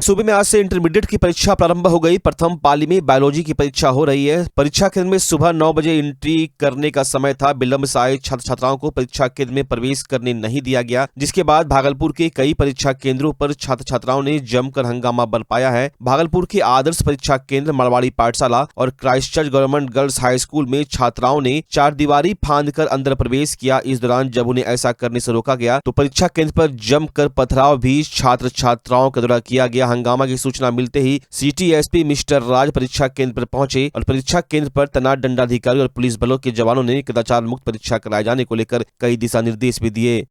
सूबे में आज से इंटरमीडिएट की परीक्षा प्रारंभ हो गई। प्रथम पाली में बायोलॉजी की परीक्षा हो रही है। परीक्षा केंद्र में सुबह 9 बजे एंट्री करने का समय था। विलंब से आए छात्र छात्राओं को परीक्षा केंद्र में प्रवेश करने नहीं दिया गया, जिसके बाद भागलपुर के कई परीक्षा केंद्रों पर छात्र छात्राओं ने जमकर हंगामा बरपाया है। भागलपुर के आदर्श परीक्षा केंद्र, मारवाड़ी पाठशाला और Christchurch government girls high school में छात्राओं ने चारदीवारी फांदकर अंदर प्रवेश किया। इस दौरान जब उन्हें ऐसा करने से रोका गया तो परीक्षा केंद्र पर जमकर पथराव भी छात्र छात्राओं के द्वारा किया गया। हंगामा की सूचना मिलते ही सिटी एसपी मिस्टर राज परीक्षा केंद्र पर पहुंचे और परीक्षा केंद्र पर तैनात दंडाधिकारी और पुलिस बलों के जवानों ने कदाचार मुक्त परीक्षा कराए जाने को लेकर कई दिशा निर्देश भी दिए।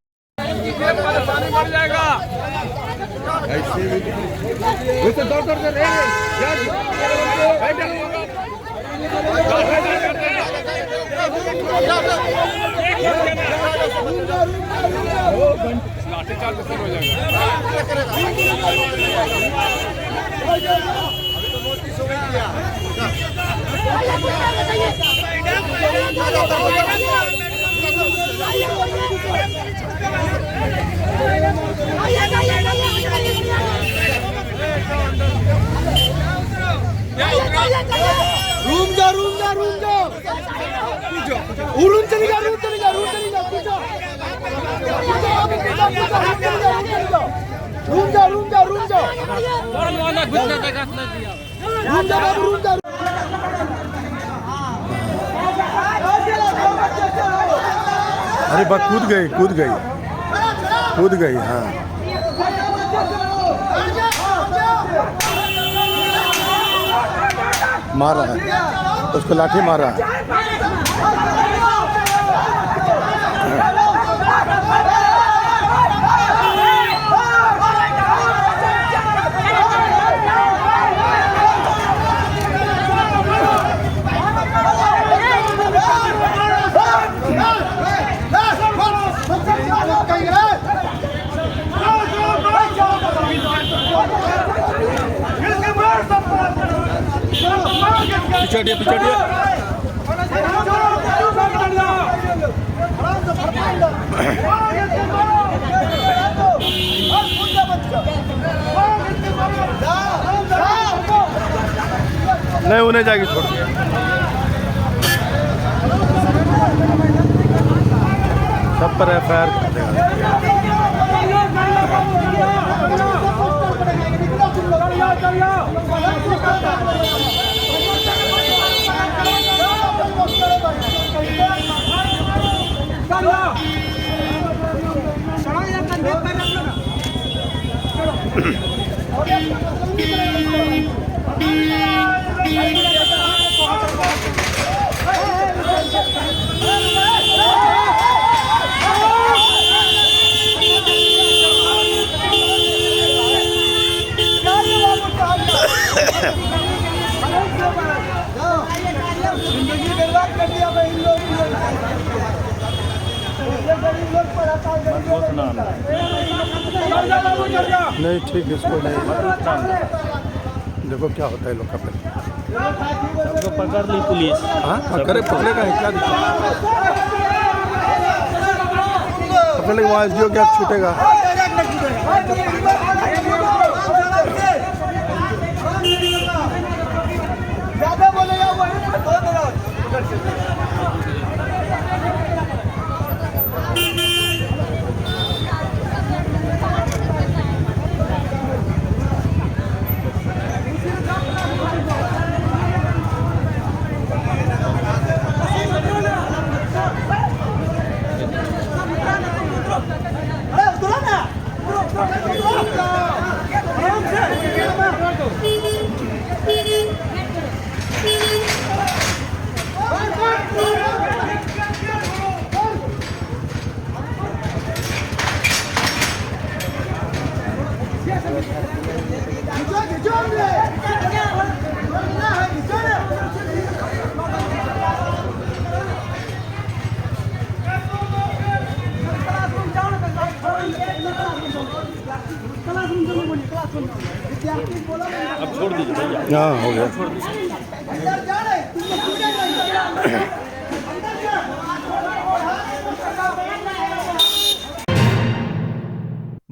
रूम जा उड़ून चली जा अरे बस कूद गई हाँ। मारा है उसको, लाठी मारा है। पिछड़िए नहीं, उन्हें जाके छोड़ दिया। सब पर एफआईआर कर देगा। नहीं ठीक, इसको नहीं देखो क्या होता है लोग का। तो पकड़ ली पुलिस। हाँ पकड़ेगा क्या पकड़ेगा, वहाँ एसडीओ क्या छूटेगा। अब छोड़ दीजिए भैया। हाँ हो गया।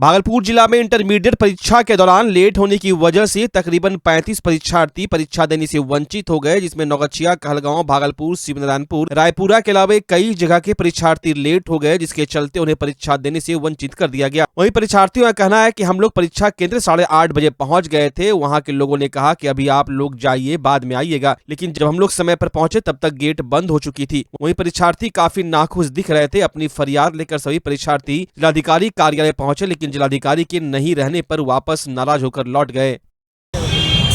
भागलपुर जिला में इंटरमीडिएट परीक्षा के दौरान लेट होने की वजह से तकरीबन 35 परीक्षार्थी परीक्षा देने से वंचित हो गए, जिसमें नौगछिया, कहलगांव, भागलपुर, शिवनारायणपुर, रायपुरा के अलावा कई जगह के परीक्षार्थी लेट हो गए, जिसके चलते उन्हें परीक्षा देने से वंचित कर दिया गया। वहीं परीक्षार्थियों का कहना है कि हम लोग परीक्षा केंद्र 8:30 बजे पहुंच गए थे। वहां के लोगों ने कहा कि अभी आप लोग जाइए, बाद में आइएगा, लेकिन जब हम लोग समय पर पहुंचे तब तक गेट बंद हो चुकी थी। वहीं परीक्षार्थी काफी नाखुश दिख रहे थे। अपनी फरियाद लेकर सभी परीक्षार्थी जिलाधिकारी कार्यालय पहुंचे, लेकिन जिलाधिकारी के नहीं रहने पर वापस नाराज होकर लौट गए।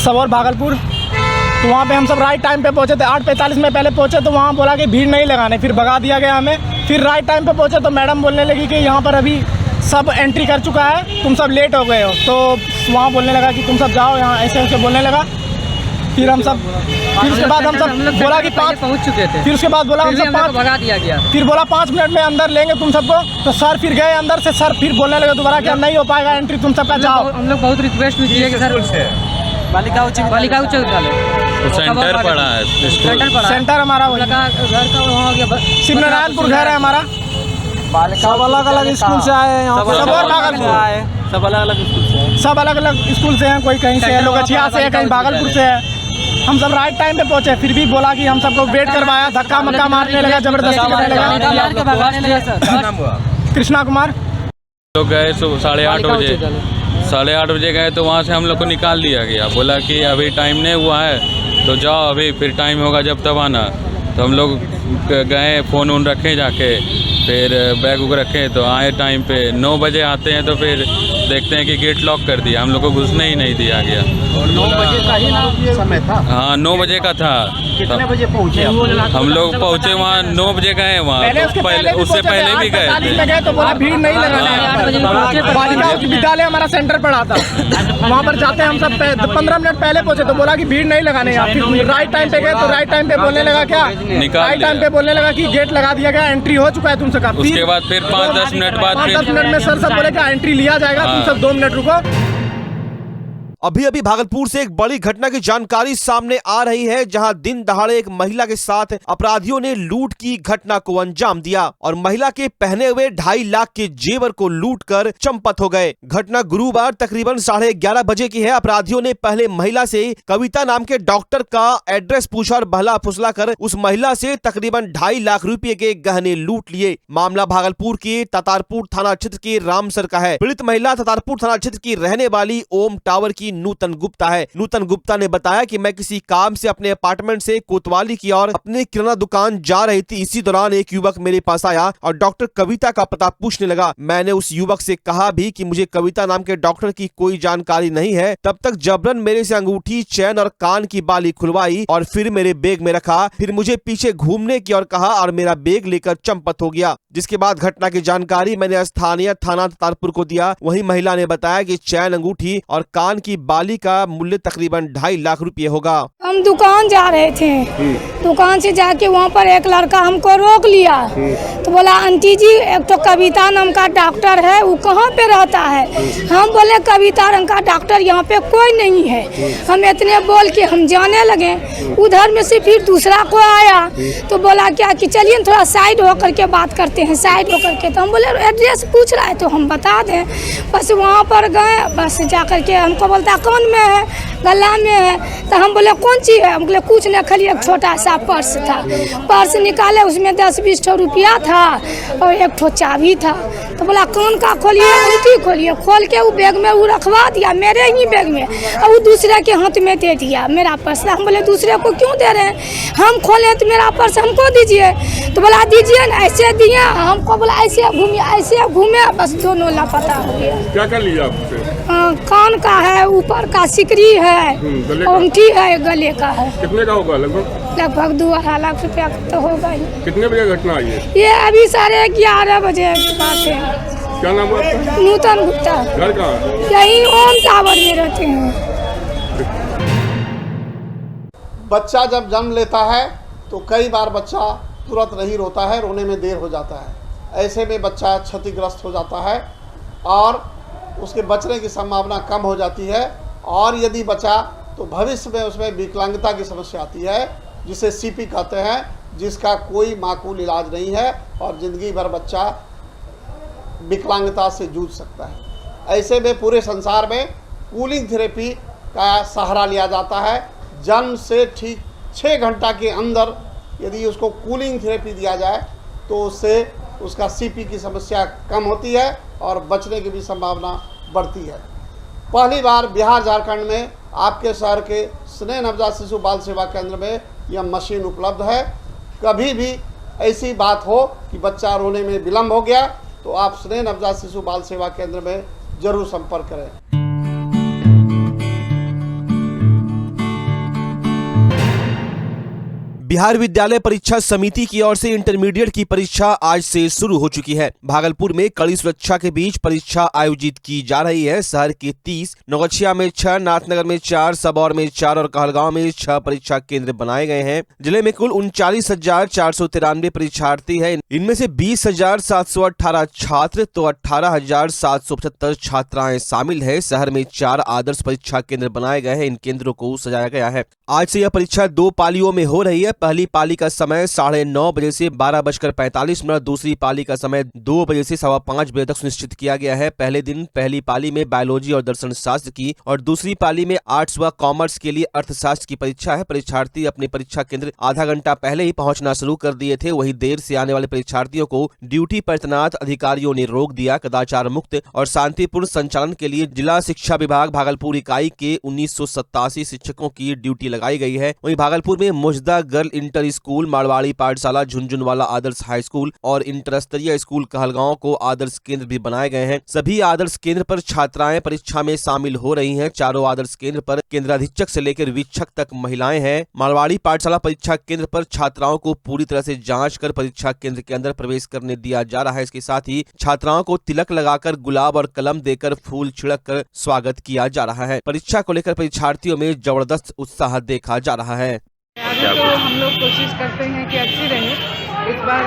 सबौर भागलपुर, तो वहाँ पे हम सब राइट टाइम पे पहुँचे थे। 8:45 में पहले पहुँचे तो वहाँ बोला कि भीड़ नहीं लगाने, फिर भगा दिया गया हमें। फिर राइट टाइम पे पहुँचे तो मैडम बोलने लगी कि यहाँ पर अभी सब एंट्री कर चुका है, तुम सब लेट हो गए हो। तो वहाँ बोलने लगा कि तुम सब जाओ, यहाँ ऐसे ऐसे बोलने लगा। फिर हम सब, फिर उसके बाद हम सब बोला कि 5 पहुंच चुके थे। फिर उसके बाद बोला हम सब 5 भगा दिया गया। फिर बोला 5 मिनट में अंदर लेंगे तुम सबको। तो सर फिर गए अंदर से, सर फिर बोलने लगे दोबारा कि नहीं हो पाएगा एंट्री, तुम सबका जाओ। हम लोग बहुत रिक्वेस्ट भी किए कि सर बालिका उच्च विद्यालय सेंटर पड़ा है, सेंटर हमारा वही घर का वहाँ हो गया, शिवनारायणपुर घर है हमारा। सब अलग अलग स्कूल से आए हैं, सब अलग अलग स्कूल से, सब अलग अलग स्कूल से हैं। कोई कहीं से है, नौगछिया से है, कहीं भागलपुर से है। हम सब राइट टाइम पे पहुंचे, फिर भी बोला कि हम सबको वेट करवाया, धक्का मक्का मारने लगा, जबरदस्ती करने लगा। कृष्णा कुमार लोग गए 8:30 बजे, 8:30 बजे गए तो वहाँ से हम लोग को निकाल दिया गया। बोला कि अभी टाइम नहीं हुआ है तो जाओ, अभी फिर टाइम होगा जब तब आना। तो हम लोग गए, फ़ोन वोन रखे जाके, फिर बैग वैग रखे तो आए टाइम पे। 9 बजे आते हैं तो फिर देखते हैं कि गेट लॉक कर दिया, हम लोग को घुसने ही नहीं दिया गया। 9 बजे का ही समय था। हाँ 9 बजे का था। कितने बजे पहुंचे हम लोग पहुँचे वहाँ 9 बजे गए वहाँ, तो पहले उससे पहले भी गए थे। तो बोला भीड़ नहीं लगाना। बालिका उच्च विद्यालय हमारा सेंटर पड़ा था, वहाँ पर जाते हम सब 15 मिनट पहले पहुँचे तो बोला कि भीड़ नहीं लगाने। फिर राइट टाइम पे गए तो राइट टाइम पे बोलने लगा क्या, राइट टाइम पे बोलने लगा कि गेट लगा दिया गया, एंट्री हो चुका है तुम सबका। उसके बाद फिर 5-10 मिनट बाद 5-10 मिनट में सर सब बोले कि एंट्री लिया जाएगा, तुम सब 2 मिनट रुको। अभी अभी भागलपुर से एक बड़ी घटना की जानकारी सामने आ रही है, जहां दिन दहाड़े एक महिला के साथ अपराधियों ने लूट की घटना को अंजाम दिया और महिला के पहने हुए 2.5 लाख के जेवर को लूटकर चंपत हो गए। घटना गुरुवार तकरीबन 11:30 बजे की है। अपराधियों ने पहले महिला से कविता नाम के डॉक्टर का एड्रेस पूछा और बहला फुसला कर उस महिला से तकरीबन 2.5 लाख रुपए के गहने लूट लिए। मामला भागलपुर के तातारपुर थाना क्षेत्र के रामसर का है। पीड़ित महिला तातारपुर थाना क्षेत्र की रहने वाली ओम टावर की नूतन गुप्ता है। नूतन गुप्ता ने बताया कि मैं किसी काम से अपने अपार्टमेंट से कोतवाली की ओर अपने किराना दुकान जा रही थी। इसी दौरान एक युवक मेरे पास आया और डॉक्टर कविता का पता पूछने लगा। मैंने उस युवक से कहा भी कि मुझे कविता नाम के डॉक्टर की कोई जानकारी नहीं है। तब तक जबरन मेरे से अंगूठी, चैन और कान की बाली खुलवाई और फिर मेरे बैग में रखा। फिर मुझे पीछे घूमने की ओर कहा और मेरा बैग लेकर चंपत हो गया। जिसके बाद घटना की जानकारी मैंने स्थानीय थाना तातारपुर को दिया। वही महिला ने बताया कि चैन, अंगूठी और कान की बाली का मूल्य तकरीबन 2.5 लाख रुपए होगा। हम दुकान जा रहे थे, दुकान से जाके वहाँ पर एक लड़का हमको रोक लिया तो बोला आंटी जी एक तो कविता नाम का डॉक्टर है, वो कहाँ पे रहता है। हम बोले कविता नाम का डॉक्टर यहाँ पे कोई नहीं है। हम इतने बोल के हम जाने लगे। उधर में से फिर दूसरा को आया तो बोला क्या कि चलिए थोड़ा साइड होकर के बात करते हैं। साइड होकर के तो हम बोले एड्रेस पूछ रहा है तो हम बता दें। बस वहाँ पर गए, बस जा कर के हमको बोलता कौन में है, गला में है। तो हम बोले कौन चीज़ है, हम बोले कुछ नहीं, खाली एक छोटा सा पर्स था। पर्स निकाले, उसमें 10-20 रुपया था और एक ठो चाबी था। तो बोला कौन का खोलिए, अंगूठी खोलिए। खोल के वो बैग में वो रखवा दिया, मेरे ही बैग में, और वो दूसरे के हाथ में दे दिया मेरा पर्स। हम बोले दूसरे को क्यों दे रहे हैं, हम खोले तो मेरा पर्स हमको दीजिए। तो बोला दीजिए ना, ऐसे दिए। हमको बोला ऐसे घूमे, बस दोनों लापता हो गया। क्या कर लिया आपसे? कान का है, ऊपर का सिकरी है, अंगूठी है, गले का है। कितने का होगा लगभग? लगभग 2.5 लाख रुपया तो होगा ही। कितने बजे घटना आई है? ये अभी 11:30 बजे की बात है। क्या नाम है आपका? नूतन गुप्ता। घर कहाँ? यही ओम टावर में रहते हैं। बच्चा जब जन्म लेता है तो कई बार बच्चा तुरंत नहीं रोता है, रोने में देर हो जाता है। ऐसे में बच्चा क्षतिग्रस्त हो जाता है और उसके बचने की संभावना कम हो जाती है। और यदि बचा तो भविष्य में उसमें विकलांगता की समस्या आती है, जिसे सीपी कहते हैं, जिसका कोई माकूल इलाज नहीं है और ज़िंदगी भर बच्चा विकलांगता से जूझ सकता है। ऐसे में पूरे संसार में कूलिंग थेरेपी का सहारा लिया जाता है। जन्म से ठीक 6 घंटा के अंदर यदि उसको कूलिंग थेरेपी दिया जाए तो उससे उसका सीपी की समस्या कम होती है और बचने की भी संभावना बढ़ती है। पहली बार बिहार झारखंड में आपके शहर के स्नेह नवजात शिशु बाल सेवा केंद्र में यह मशीन उपलब्ध है। कभी भी ऐसी बात हो कि बच्चा रोने में विलम्ब हो गया तो आप स्नेह नवजात शिशु बाल सेवा केंद्र में जरूर संपर्क करें। बिहार विद्यालय परीक्षा समिति की ओर से इंटरमीडिएट की परीक्षा आज से शुरू हो चुकी है। भागलपुर में कड़ी सुरक्षा के बीच परीक्षा आयोजित की जा रही है। शहर के 30, नौगछिया में 6, नाथनगर में 4, सबौर में 4 और कहलगांव में 6 परीक्षा केंद्र बनाए गए हैं। जिले में कुल 39,493 परीक्षार्थी हैं। इनमें से 20,718 छात्र तो 18,775 छात्राएं शामिल है। शहर में 4 आदर्श परीक्षा केंद्र बनाए गए हैं। इन केंद्रों को सजाया गया है। आज से यह परीक्षा 2 पालियों में हो रही है। पहली पाली का समय 9:30 बजे से 12:45, दूसरी पाली का समय 2 बजे से 5:15 बजे तक सुनिश्चित किया गया है। पहले दिन पहली पाली में बायोलॉजी और दर्शन शास्त्र की और दूसरी पाली में आर्ट्स व कॉमर्स के लिए अर्थशास्त्र की परीक्षा है। परीक्षार्थी अपने परीक्षा केंद्र आधा घंटा पहले ही पहुंचना शुरू कर दिए थे। वहीं देर से आने वाले परीक्षार्थियों को ड्यूटी पर तैनात अधिकारियों ने रोक दिया। कदाचार मुक्त और शांतिपूर्ण संचालन के लिए जिला शिक्षा विभाग भागलपुर इकाई के 1987 शिक्षकों की ड्यूटी लगाई गई है। वहीं भागलपुर में मुजदा गर्ल इंटर स्कूल, मारवाड़ी पाठशाला, झुनझुनवाला आदर्श हाई स्कूल और इंटर स्तरीय स्कूल कहलगांव को आदर्श केंद्र भी बनाए गए हैं। सभी आदर्श केंद्र पर छात्राएं परीक्षा में शामिल हो रही हैं। चारों आदर्श केंद्र पर केंद्राधीक्षक से लेकर वीक्षक तक महिलाएं हैं। मारवाड़ी पाठशाला परीक्षा केंद्र पर छात्राओं को पूरी तरह से जांच कर परीक्षा केंद्र के अंदर प्रवेश करने दिया जा रहा है। इसके साथ ही छात्राओं को तिलक लगाकर, गुलाब और कलम देकर, फूल छिड़क कर स्वागत किया जा रहा है। परीक्षा को लेकर परीक्षार्थियों में जबरदस्त उत्साह देखा जा रहा है। तो हम लोग कोशिश करते हैं कि अच्छी रहे। इस बार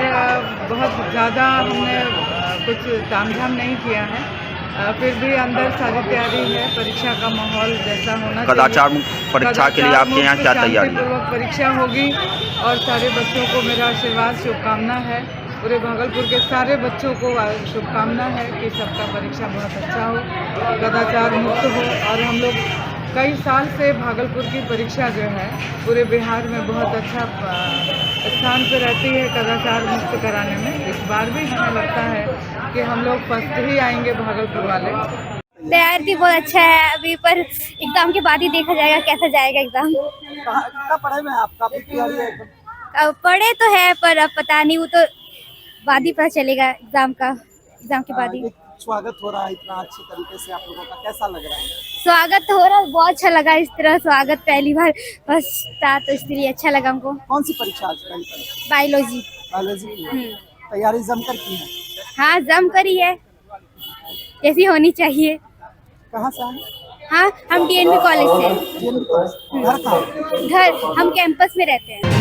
बहुत ज़्यादा हमने कुछ तामझाम नहीं किया है, फिर भी अंदर सारी तैयारी है। परीक्षा का माहौल जैसा होना चाहिए। कदाचार परीक्षा के लिए आपके यहाँ क्या तैयारी है? शांतिपूर्वक परीक्षा होगी और सारे बच्चों को मेरा आशीर्वाद, शुभकामना है। पूरे भागलपुर के सारे बच्चों को शुभकामना है कि सबका परीक्षा बहुत अच्छा हो, कदाचार मुक्त हो। और हम लोग कई साल से भागलपुर की परीक्षा जो है पूरे बिहार में बहुत अच्छा स्थान पर रहती है कदाचार मुक्त कराने में। इस बार भी हमें लगता है कि हम लोग फर्स्ट ही आएंगे भागलपुर वाले। तैयारी बहुत अच्छा है अभी, पर एग्जाम के बाद ही देखा जाएगा कैसा जाएगा एग्जाम। कितना पढ़े में आप? काफी तैयारी है एकदम। अब पढ़े तो है पर अब पता नहीं, वो तो बाद ही पता चलेगा एग्जाम के बाद ही। स्वागत हो रहा है इतना अच्छे तरीके से, आप लोगों का कैसा लग रहा है? स्वागत हो रहा है, बहुत अच्छा लगा। इस तरह स्वागत पहली बार फर्स्ट था तो इसलिए अच्छा लगा हमको। कौन सी परीक्षा आज पहली? बायोलॉजी। बायोलॉजी की तैयारी जमकर की है? हाँ, जम करी है, जैसी होनी चाहिए। कहाँ से आए? हाँ, हम डीएनवी कॉलेज से। घर कहाँ? घर हम कैंपस में रहते हैं।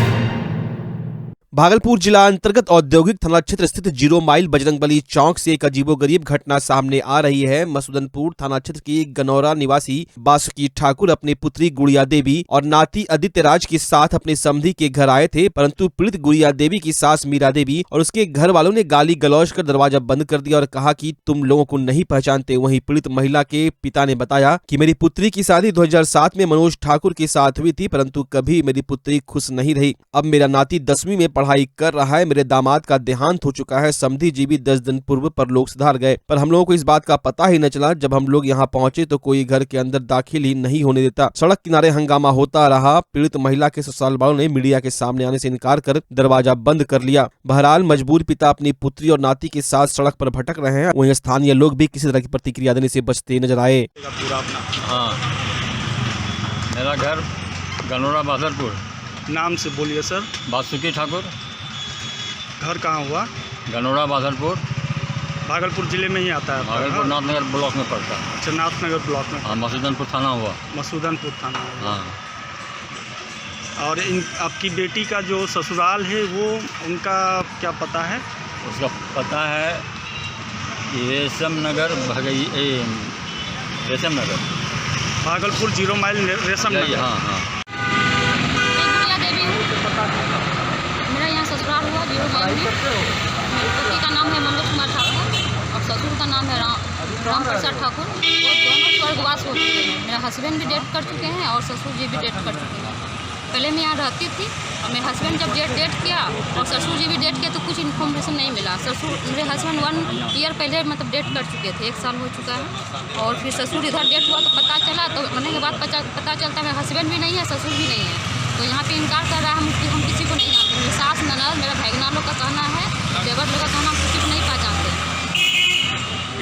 भागलपुर जिला अंतर्गत औद्योगिक थाना क्षेत्र स्थित 0 माइल बजरंगबली चौक से एक अजीबोगरीब घटना सामने आ रही है। मसूदनपुर थाना क्षेत्र की गनौरा निवासी बासुकी ठाकुर अपनी पुत्री गुड़िया देवी और नाती आदित्य राज के साथ अपने समधी के घर आए थे, परंतु पीड़ित गुड़िया देवी की सास मीरा देवी और उसके घर वालों ने गाली गलौज कर दरवाजा बंद कर दिया और कहा कि तुम लोगों को नहीं पहचानते। वहीं पीड़ित महिला के पिता ने बताया कि मेरी पुत्री की शादी 2007 में मनोज ठाकुर के साथ हुई थी, परंतु कभी मेरी पुत्री खुश नहीं रही। अब मेरा नाती 10वीं में पढ़ाई कर रहा है। मेरे दामाद का देहांत हो चुका है। समधी जी भी 10 दिन पूर्व पर लोग सुधार गए, पर हम लोगों को इस बात का पता ही न चला। जब हम लोग यहाँ पहुंचे तो कोई घर के अंदर दाखिल ही नहीं होने देता। सड़क किनारे हंगामा होता रहा। पीड़ित महिला के ससुराल वालों ने मीडिया के सामने आने से इनकार कर दरवाजा बंद कर लिया। बहरहाल मजबूर पिता अपनी पुत्री और नाती के साथ सड़क पर भटक रहे हैं। वहीं स्थानीय लोग भी किसी तरह की प्रतिक्रिया देने से बचते नजर आए। हाँ, मेरा घर गनौरा बादरपुर। नाम से बोलिए सर। बासुकी ठाकुर। घर कहाँ हुआ? गनौरा बादरपुर, भागलपुर जिले में ही आता है। भागलपुर नाथनगर ब्लॉक में पड़ता है। अच्छा, नाथनगर ब्लॉक में। हाँ, मसूदनपुर थाना हुआ। मसूदनपुर थाना। हाँ। और इन आपकी बेटी का जो ससुराल है वो उनका क्या पता है? उसका पता है रेशम नगर रेशम नगर, भागलपुर 0 माइल रेशम नगर। हाँ हाँ। मेरा यहाँ ससुराल हुआ 0 माइल में। मेरी पति का नाम है मनोज कुमार ठाकुर और ससुर का नाम है राम प्रसाद ठाकुर, वो दोनों स्वर्गवास हो चुके हैं। मेरा हस्बैंड भी डेथ कर चुके हैं और ससुर जी भी डेथ कर चुके हैं। पहले मैं यहाँ रहती थी और मेरे हस्बैंड जब डेथ किया और ससुर जी भी डेथ किया तो कुछ इन्फॉर्मेशन नहीं मिला। मेरे हस्बैंड 1 ईयर पहले मतलब डेथ कर चुके थे, 1 साल हो चुका है। और फिर ससुर इधर डेथ हुआ तो पता चला, तो मरने के बाद पता चलता मेरा हस्बैंड भी नहीं है, ससुर भी नहीं है। तो यहाँ पे इनकार कर रहा है हम किसी को नहीं जानते। मेरे सास, ननद, मेरा भैगना लोग का कहना है, देवर लोग का कहना हम किसी को नहीं पहचानते।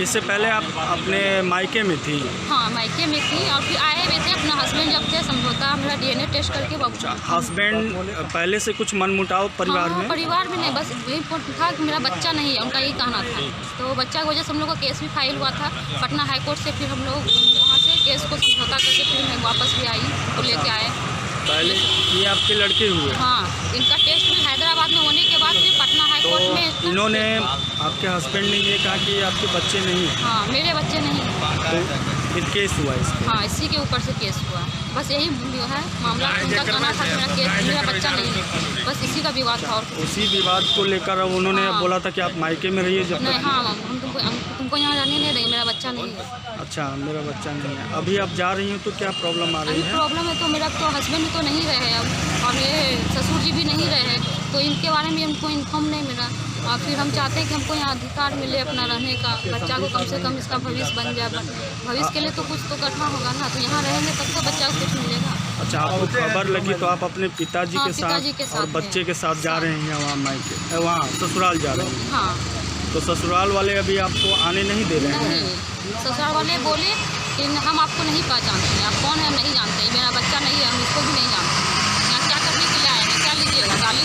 इससे पहले आप अपने मायके में थी? हाँ, मायके में थी और फिर आए हुए थे। अपना हस्बैंड जब थे समझौता मेरा DNA टेस्ट करके बाबू। हस्बैंड पहले से कुछ मनमुटाव परिवार में? परिवार में नहीं, बस यही था कि मेरा बच्चा नहीं है, उनका यही कहना था। तो बच्चा की वजह से हम लोग का केस भी फाइल हुआ था पटना हाई कोर्ट से। फिर हम लोग वहाँ से केस को समझौता करके फिर मैं वापस भी आई, उनको लेके आए। पहले ये आपके लड़के हुए? हाँ, इनका टेस्ट भी हैदराबाद में होने के बाद फिर पटना हाई कोर्ट में इन्होंने, आपके हस्बैंड ने ये कहा कि आपके बच्चे नहीं हैं? हाँ, मेरे बच्चे नहीं हैं। तो फिर केस हुआ इसका? हाँ, इसी के ऊपर से केस हुआ। बस यही है मामला। उनका कहना था कि मेरा बच्चा नहीं है, बस इसी का विवाद था। और उसी विवाद को लेकर उन्होंने बोला था कि आप मायके में रहिए जब नहीं। तक। हाँ, हम तुमको यहाँ रहने नहीं देंगे, मेरा बच्चा नहीं है। अच्छा, मेरा बच्चा नहीं है। अभी आप जा रही हैं तो क्या प्रॉब्लम आ रही है? प्रॉब्लम है तो मेरा तो हस्बैंड तो नहीं रहे अब, और ये ससुर जी भी नहीं रहे, तो इनके बारे में हमको इन्फॉर्म नहीं मिला। और फिर हम चाहते हैं कि हमको यहाँ अधिकार मिले अपना रहने का, बच्चा को कम से कम इसका भविष्य बन जाए। भविष्य के लिए तो कुछ तो करना होगा ना, तो यहाँ रहेंगे तब तो बच्चा को कुछ मिलेगा। अच्छा, आपको खबर लगी तो आप अपने पिताजी के साथ और बच्चे के साथ जा रहे हैं वहाँ मायके, वहाँ ससुराल जा रहे हैं? हाँ। तो ससुराल वाले अभी आपको आने नहीं दे रहे हैं? नहीं, ससुराल वाले बोले कि हम आपको नहीं पहचानते हैं, आप कौन है हम नहीं जानते, मेरा बच्चा नहीं है, हम इसको भी नहीं जानते। यहाँ क्या करने के लिए आए हैं, क्या लीजिएगा, गाली